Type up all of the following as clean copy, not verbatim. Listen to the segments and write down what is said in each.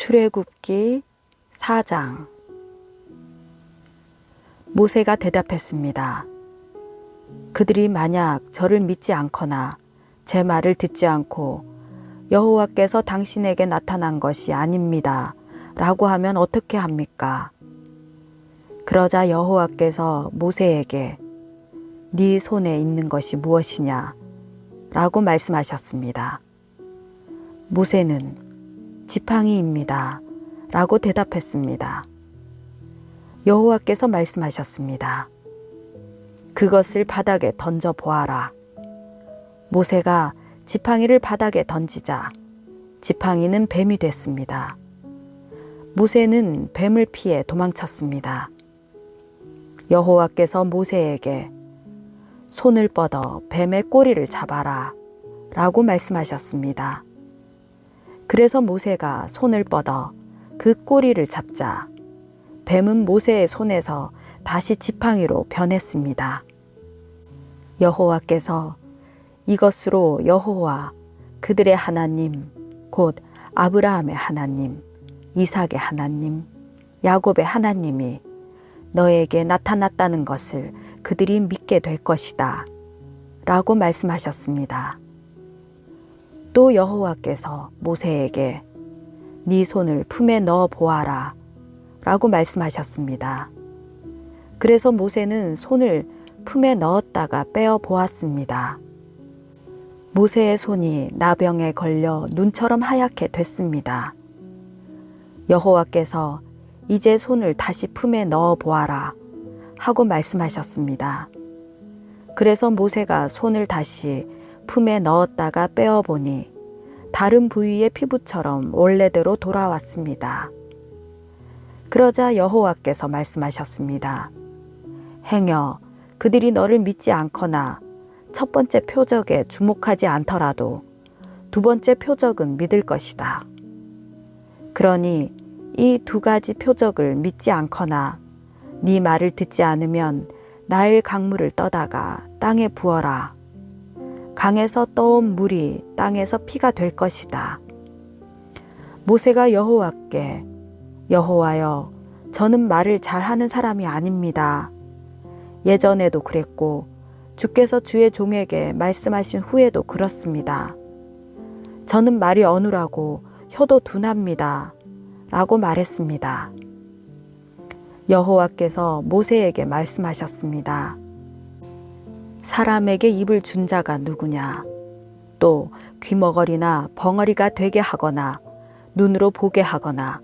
출애굽기 4장. 모세가 대답했습니다. 그들이 만약 저를 믿지 않거나 제 말을 듣지 않고 여호와께서 당신에게 나타난 것이 아닙니다 라고 하면 어떻게 합니까? 그러자 여호와께서 모세에게 네 손에 있는 것이 무엇이냐 라고 말씀하셨습니다. 모세는 지팡이입니다 라고 대답했습니다. 여호와께서 말씀하셨습니다. 그것을 바닥에 던져 보아라. 모세가 지팡이를 바닥에 던지자 지팡이는 뱀이 됐습니다. 모세는 뱀을 피해 도망쳤습니다. 여호와께서 모세에게 손을 뻗어 뱀의 꼬리를 잡아라 라고 말씀하셨습니다. 그래서 모세가 손을 뻗어 그 꼬리를 잡자 뱀은 모세의 손에서 다시 지팡이로 변했습니다. 여호와께서 이것으로 여호와 그들의 하나님 곧 아브라함의 하나님, 이삭의 하나님, 야곱의 하나님이 너에게 나타났다는 것을 그들이 믿게 될 것이다 라고 말씀하셨습니다. 또 여호와께서 모세에게 네 손을 품에 넣어 보아라 라고 말씀하셨습니다. 그래서 모세는 손을 품에 넣었다가 빼어 보았습니다. 모세의 손이 나병에 걸려 눈처럼 하얗게 됐습니다. 여호와께서 이제 손을 다시 품에 넣어 보아라 하고 말씀하셨습니다. 그래서 모세가 손을 다시 품에 넣었다가 빼어 보니 다른 부위의 피부처럼 원래대로 돌아왔습니다. 그러자 여호와께서 말씀하셨습니다. 행여 그들이 너를 믿지 않거나 첫 번째 표적에 주목하지 않더라도 두 번째 표적은 믿을 것이다. 그러니 이 두 가지 표적을 믿지 않거나 네 말을 듣지 않으면 나일 강물을 떠다가 땅에 부어라. 강에서 떠온 물이 땅에서 피가 될 것이다. 모세가 여호와께 여호와여 저는 말을 잘하는 사람이 아닙니다. 예전에도 그랬고 주께서 주의 종에게 말씀하신 후에도 그렇습니다. 저는 말이 어눌하고 혀도 둔합니다 라고 말했습니다. 여호와께서 모세에게 말씀하셨습니다. 사람에게 입을 준 자가 누구냐? 또 귀머거리나 벙어리가 되게 하거나 눈으로 보게 하거나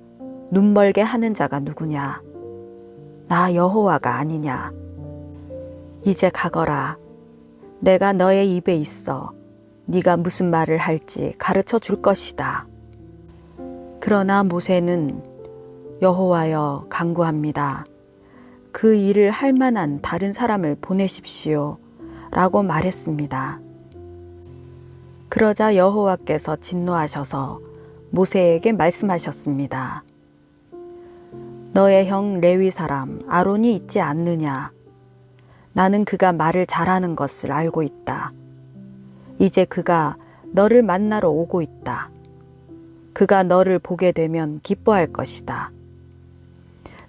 눈 멀게 하는 자가 누구냐? 나 여호와가 아니냐? 이제 가거라. 내가 너의 입에 있어 네가 무슨 말을 할지 가르쳐 줄 것이다. 그러나 모세는 여호와여 간구합니다. 그 일을 할 만한 다른 사람을 보내십시오 라고 말했습니다. 그러자 여호와께서 진노하셔서 모세에게 말씀하셨습니다. 너의 형 레위 사람 아론이 있지 않느냐? 나는 그가 말을 잘하는 것을 알고 있다. 이제 그가 너를 만나러 오고 있다. 그가 너를 보게 되면 기뻐할 것이다.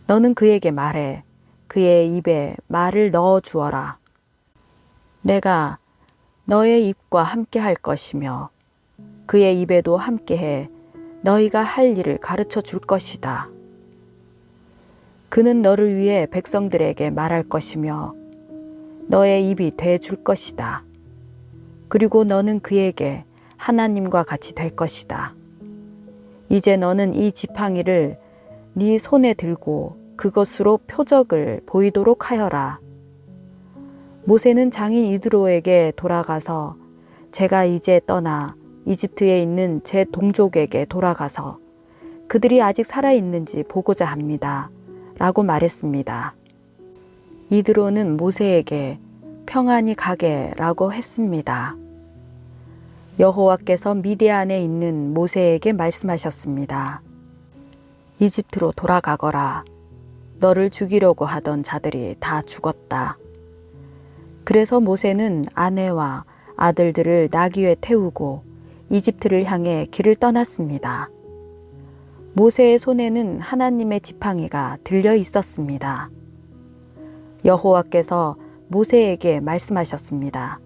너는 그에게 말해 그의 입에 말을 넣어 주어라. 내가 너의 입과 함께 할 것이며 그의 입에도 함께해 너희가 할 일을 가르쳐 줄 것이다. 그는 너를 위해 백성들에게 말할 것이며 너의 입이 돼 줄 것이다. 그리고 너는 그에게 하나님과 같이 될 것이다. 이제 너는 이 지팡이를 네 손에 들고 그것으로 표적을 보이도록 하여라. 모세는 장인 이드로에게 돌아가서 제가 이제 떠나 이집트에 있는 제 동족에게 돌아가서 그들이 아직 살아있는지 보고자 합니다. 라고 말했습니다. 이드로는 모세에게 평안히 가게 라고 했습니다. 여호와께서 미디안에 있는 모세에게 말씀하셨습니다. 이집트로 돌아가거라. 너를 죽이려고 하던 자들이 다 죽었다. 그래서 모세는 아내와 아들들을 나귀에 태우고 이집트를 향해 길을 떠났습니다. 모세의 손에는 하나님의 지팡이가 들려 있었습니다. 여호와께서 모세에게 말씀하셨습니다.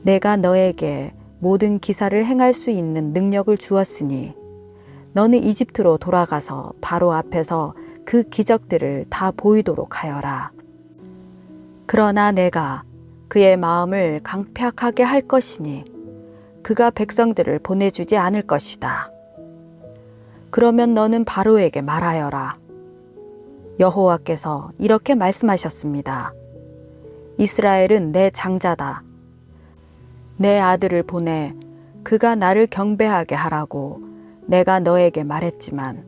내가 너에게 모든 기사를 행할 수 있는 능력을 주었으니 너는 이집트로 돌아가서 바로 앞에서 그 기적들을 다 보이도록 하여라. 그러나 내가 그의 마음을 강팍하게 할 것이니 그가 백성들을 보내주지 않을 것이다. 그러면 너는 바로에게 말하여라. 여호와께서 이렇게 말씀하셨습니다. 이스라엘은 내 장자다. 내 아들을 보내 그가 나를 경배하게 하라고 내가 너에게 말했지만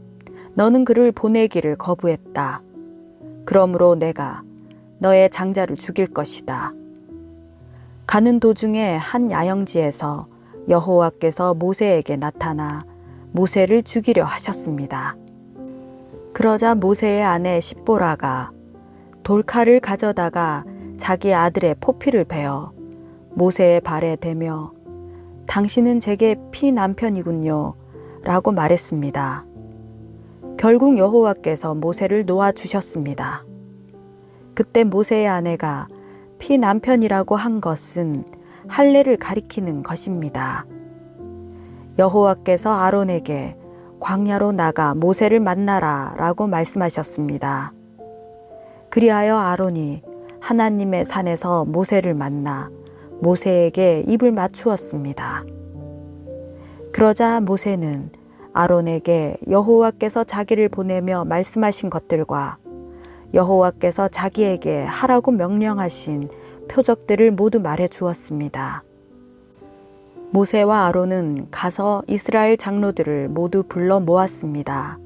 너는 그를 보내기를 거부했다. 그러므로 내가 너의 장자를 죽일 것이다. 가는 도중에 한 야영지에서 여호와께서 모세에게 나타나 모세를 죽이려 하셨습니다. 그러자 모세의 아내 십보라가 돌칼을 가져다가 자기 아들의 포피를 베어 모세의 발에 대며 당신은 제게 피남편이군요 라고 말했습니다. 결국 여호와께서 모세를 놓아주셨습니다. 그때 모세의 아내가 피남편이라고 한 것은 할례를 가리키는 것입니다. 여호와께서 아론에게 광야로 나가 모세를 만나라 라고 말씀하셨습니다. 그리하여 아론이 하나님의 산에서 모세를 만나 모세에게 입을 맞추었습니다. 그러자 모세는 아론에게 여호와께서 자기를 보내며 말씀하신 것들과 여호와께서 자기에게 하라고 명령하신 표적들을 모두 말해 주었습니다. 모세와 아론은 가서 이스라엘 장로들을 모두 불러 모았습니다.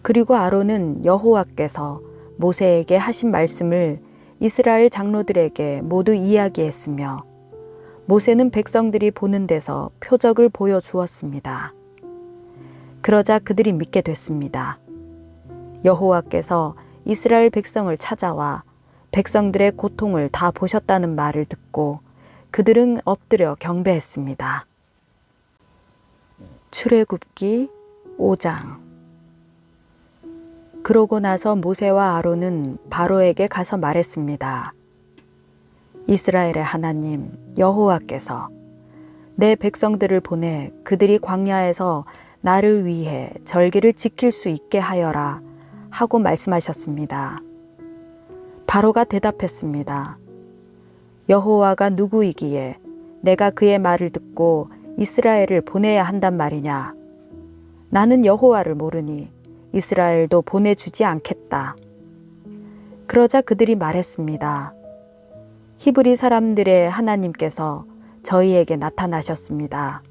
그리고 아론은 여호와께서 모세에게 하신 말씀을 이스라엘 장로들에게 모두 이야기했으며 모세는 백성들이 보는 데서 표적을 보여주었습니다. 그러자 그들이 믿게 됐습니다. 여호와께서 이스라엘 백성을 찾아와 백성들의 고통을 다 보셨다는 말을 듣고 그들은 엎드려 경배했습니다. 출애굽기 5장. 그러고 나서 모세와 아론은 바로에게 가서 말했습니다. 이스라엘의 하나님 여호와께서 내 백성들을 보내 그들이 광야에서 나를 위해 절기를 지킬 수 있게 하여라 하고 말씀하셨습니다. 바로가 대답했습니다. 여호와가 누구이기에 내가 그의 말을 듣고 이스라엘을 보내야 한단 말이냐? 나는 여호와를 모르니 이스라엘도 보내주지 않겠다. 그러자 그들이 말했습니다. 히브리 사람들의 하나님께서 저희에게 나타나셨습니다.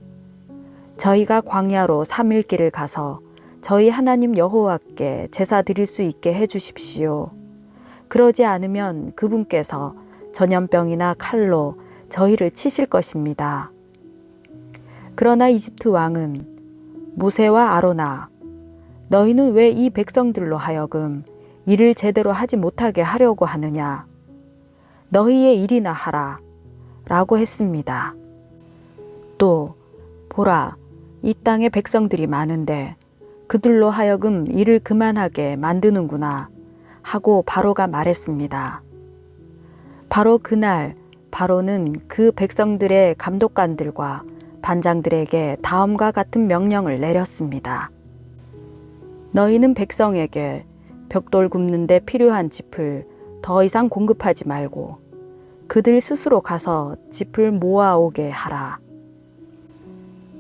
저희가 광야로 3일 길을 가서 저희 하나님 여호와께 제사 드릴 수 있게 해주십시오. 그러지 않으면 그분께서 전염병이나 칼로 저희를 치실 것입니다. 그러나 이집트 왕은 모세와 아론아, 너희는 왜 이 백성들로 하여금 일을 제대로 하지 못하게 하려고 하느냐? 너희의 일이나 하라 라고 했습니다. 또 보라, 이 땅에 백성들이 많은데 그들로 하여금 일을 그만하게 만드는구나 하고 바로가 말했습니다. 바로 그날 바로는 그 백성들의 감독관들과 반장들에게 다음과 같은 명령을 내렸습니다. 너희는 백성에게 벽돌 굽는 데 필요한 짚을 더 이상 공급하지 말고 그들 스스로 가서 짚을 모아오게 하라.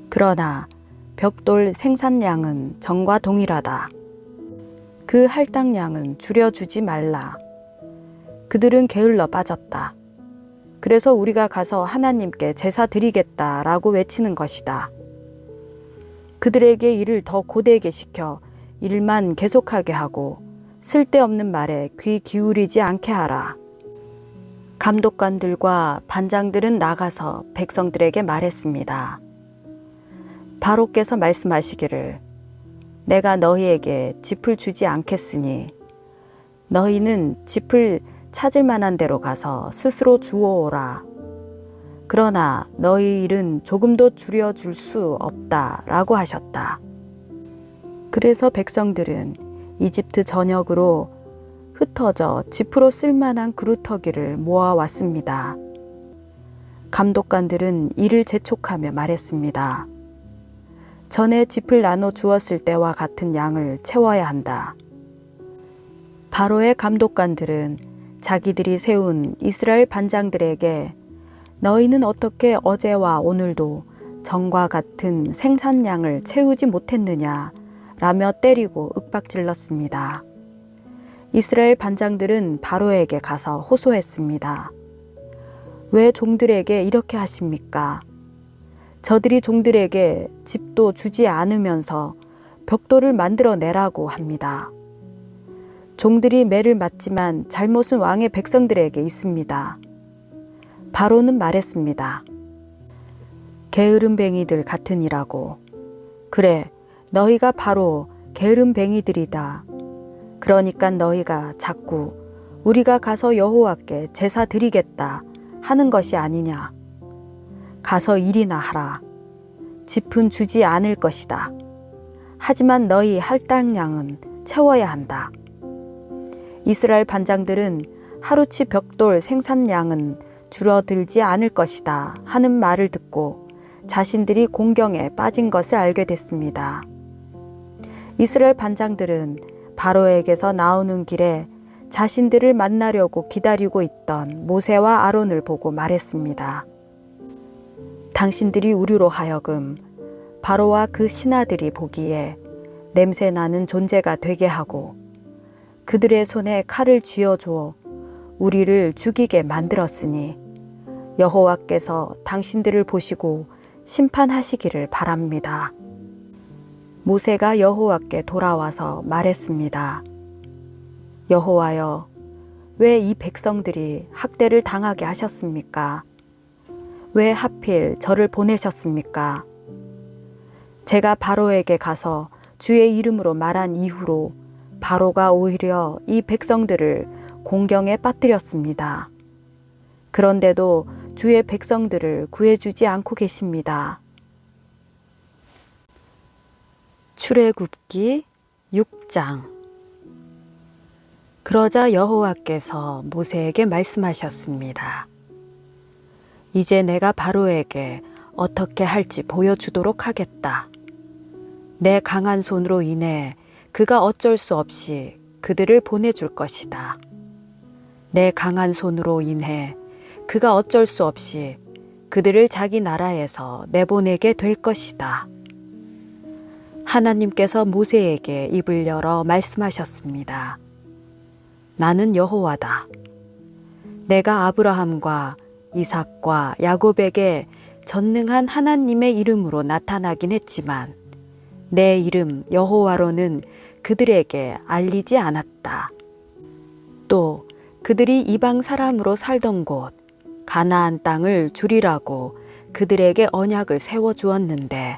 그러나 벽돌 생산량은 전과 동일하다. 그 할당량은 줄여주지 말라. 그들은 게을러 빠졌다. 그래서 우리가 가서 하나님께 제사 드리겠다라고 외치는 것이다. 그들에게 일을 더 고되게 시켜 일만 계속하게 하고 쓸데없는 말에 귀 기울이지 않게 하라. 감독관들과 반장들은 나가서 백성들에게 말했습니다. 바로께서 말씀하시기를 내가 너희에게 짚을 주지 않겠으니 너희는 짚을 찾을 만한 데로 가서 스스로 주워오라. 그러나 너희 일은 조금도 줄여줄 수 없다 라고 하셨다. 그래서 백성들은 이집트 전역으로 흩어져 짚으로 쓸만한 그루터기를 모아왔습니다. 감독관들은 이를 재촉하며 말했습니다. 전에 짚을 나눠 주었을 때와 같은 양을 채워야 한다. 바로의 감독관들은 자기들이 세운 이스라엘 반장들에게 너희는 어떻게 어제와 오늘도 전과 같은 생산량을 채우지 못했느냐 라며 때리고 윽박질렀습니다. 이스라엘 반장들은 바로에게 가서 호소했습니다. 왜 종들에게 이렇게 하십니까? 저들이 종들에게 집도 주지 않으면서 벽돌을 만들어내라고 합니다. 종들이 매를 맞지만 잘못은 왕의 백성들에게 있습니다. 바로는 말했습니다. 게으름뱅이들 같으니라고. 그래, 너희가 바로 게으름뱅이들이다. 그러니까 너희가 자꾸 우리가 가서 여호와께 제사 드리겠다 하는 것이 아니냐. 가서 일이나 하라. 짚은 주지 않을 것이다. 하지만 너희 할당량은 채워야 한다. 이스라엘 반장들은 하루치 벽돌 생산량은 줄어들지 않을 것이다 하는 말을 듣고 자신들이 공경에 빠진 것을 알게 됐습니다. 이스라엘 반장들은 바로에게서 나오는 길에 자신들을 만나려고 기다리고 있던 모세와 아론을 보고 말했습니다. 당신들이 우리로 하여금 바로와 그 신하들이 보기에 냄새나는 존재가 되게 하고 그들의 손에 칼을 쥐어줘 우리를 죽이게 만들었으니 여호와께서 당신들을 보시고 심판하시기를 바랍니다. 모세가 여호와께 돌아와서 말했습니다. 여호와여, 왜 이 백성들이 학대를 당하게 하셨습니까? 왜 하필 저를 보내셨습니까? 제가 바로에게 가서 주의 이름으로 말한 이후로 바로가 오히려 이 백성들을 공경에 빠뜨렸습니다. 그런데도 주의 백성들을 구해주지 않고 계십니다. 출애굽기 6장. 그러자 여호와께서 모세에게 말씀하셨습니다. 이제 내가 바로에게 어떻게 할지 보여주도록 하겠다. 내 강한 손으로 인해 그가 어쩔 수 없이 그들을 보내줄 것이다. 내 강한 손으로 인해 그가 어쩔 수 없이 그들을 자기 나라에서 내보내게 될 것이다. 하나님께서 모세에게 입을 열어 말씀하셨습니다. 나는 여호와다. 내가 아브라함과 이삭과 야곱에게 전능한 하나님의 이름으로 나타나긴 했지만 내 이름 여호와로는 그들에게 알리지 않았다. 또 그들이 이방 사람으로 살던 곳 가나안 땅을 주리라고 그들에게 언약을 세워주었는데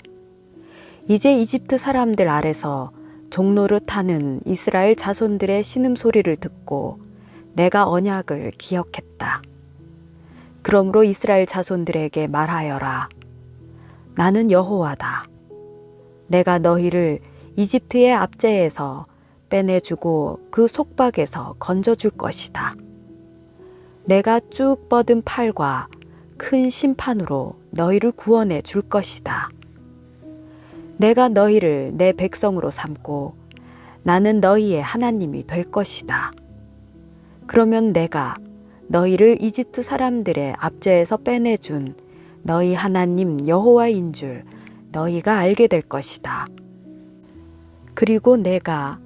이제 이집트 사람들 아래서 종노릇하는 이스라엘 자손들의 신음소리를 듣고 내가 언약을 기억했다. 그러므로 이스라엘 자손들에게 말하여라. 나는 여호와다. 내가 너희를 이집트의 압제에서 빼내주고 그 속박에서 건져줄 것이다. 내가 쭉 뻗은 팔과 큰 심판으로 너희를 구원해 줄 것이다. 내가 너희를 내 백성으로 삼고 나는 너희의 하나님이 될 것이다. 그러면 내가 너희를 이집트 사람들의 압제에서 빼내준 너희 하나님 여호와인 줄 너희가 알게 될 것이다. 그리고 내가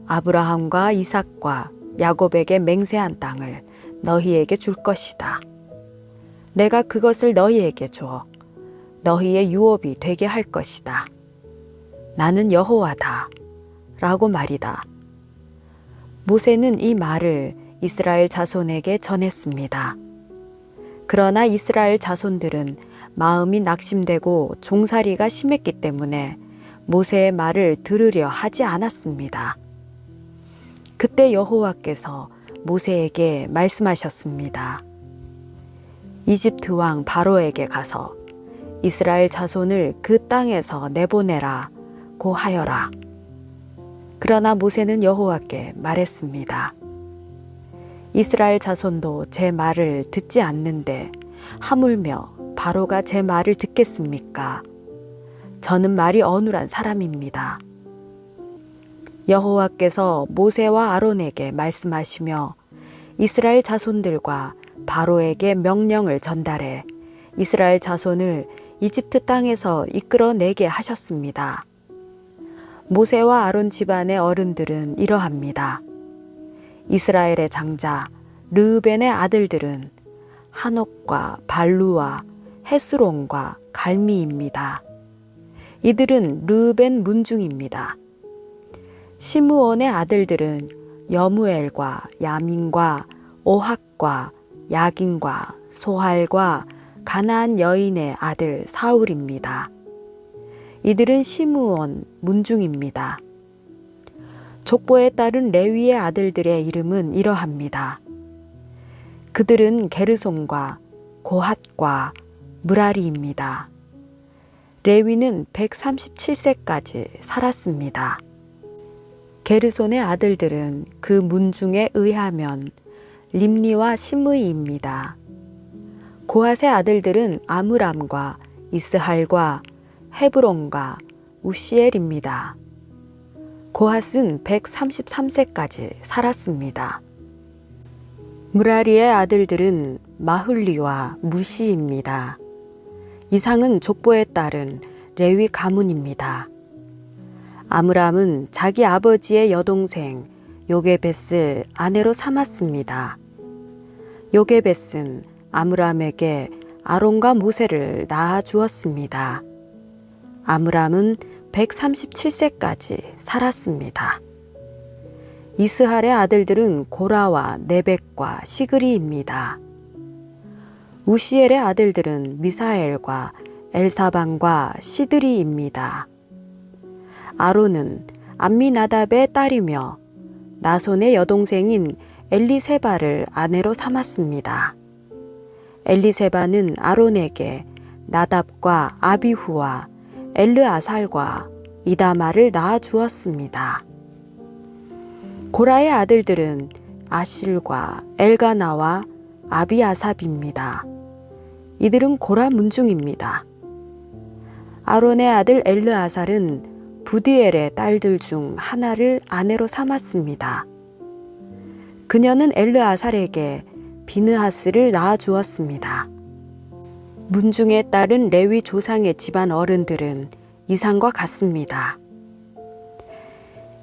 아브라함과 이삭과 야곱에게 맹세한 땅을 너희에게 줄 것이다. 내가 그것을 너희에게 줘 너희의 유업이 되게 할 것이다. 나는 여호와다. 라고 말이다. 모세는 이 말을 이스라엘 자손에게 전했습니다. 그러나 이스라엘 자손들은 마음이 낙심되고 종살이가 심했기 때문에 모세의 말을 들으려 하지 않았습니다. 그때 여호와께서 모세에게 말씀하셨습니다. 이집트 왕 바로에게 가서 이스라엘 자손을 그 땅에서 내보내라 고 하여라. 그러나 모세는 여호와께 말했습니다. 이스라엘 자손도 제 말을 듣지 않는데 하물며 바로가 제 말을 듣겠습니까? 저는 말이 어눌한 사람입니다. 여호와께서 모세와 아론에게 말씀하시며 이스라엘 자손들과 바로에게 명령을 전달해 이스라엘 자손을 이집트 땅에서 이끌어내게 하셨습니다. 모세와 아론 집안의 어른들은 이러합니다. 이스라엘의 장자 르우벤의 아들들은 한옥과 발루와 헤스론과 갈미입니다. 이들은 르우벤 문중입니다. 시므온의 아들들은 여무엘과 야민과 오학과 야긴과 소할과 가나안 여인의 아들 사울입니다. 이들은 시므온 문중입니다. 족보에 따른 레위의 아들들의 이름은 이러합니다. 그들은 게르손과 고핫과 므라리입니다. 레위는 137세까지 살았습니다. 게르손의 아들들은 그 문중에 의하면 림니와 시므이입니다. 고핫의 아들들은 아므람과 이스할과 헤브론과 우시엘입니다. 고핫은 133세까지 살았습니다. 므라리의 아들들은 마흘리와 무시입니다. 이상은 족보에 따른 레위 가문입니다. 아므람은 자기 아버지의 여동생 요게벳을 아내로 삼았습니다. 요게벳은 아므람에게 아론과 모세를 낳아 주었습니다. 아므람은 137세까지 살았습니다. 이스할의 아들들은 고라와 네벡과 시그리입니다. 우시엘의 아들들은 미사엘과 엘사반과 시드리입니다. 아론은 암미나답의 딸이며 나손의 여동생인 엘리세바를 아내로 삼았습니다. 엘리세바는 아론에게 나답과 아비후와 엘르아살과 이다마를 낳아 주었습니다. 고라의 아들들은 아실과 엘가나와 아비아삽입니다. 이들은 고라 문중입니다. 아론의 아들 엘르아살은 부디엘의 딸들 중 하나를 아내로 삼았습니다. 그녀는 엘르아살에게 비느하스를 낳아 주었습니다. 문중에 따른 레위 조상의 집안 어른들은 이상과 같습니다.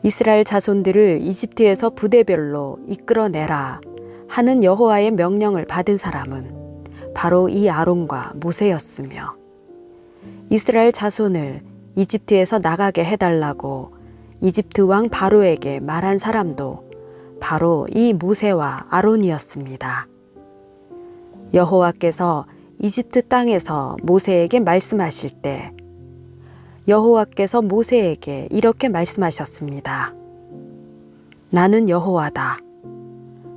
이스라엘 자손들을 이집트에서 부대별로 이끌어내라 하는 여호와의 명령을 받은 사람은 바로 이 아론과 모세였으며 이스라엘 자손을 이집트에서 나가게 해달라고 이집트 왕 바로에게 말한 사람도 바로 이 모세와 아론이었습니다. 여호와께서 이집트 땅에서 모세에게 말씀하실 때 여호와께서 모세에게 이렇게 말씀하셨습니다. 나는 여호와다.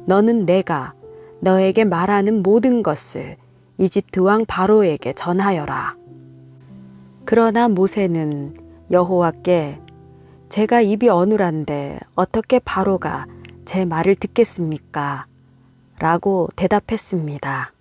너는 내가 너에게 말하는 모든 것을 이집트 왕 바로에게 전하여라. 그러나 모세는 여호와께 제가 입이 어눌한데 어떻게 바로가 제 말을 듣겠습니까? 라고 대답했습니다.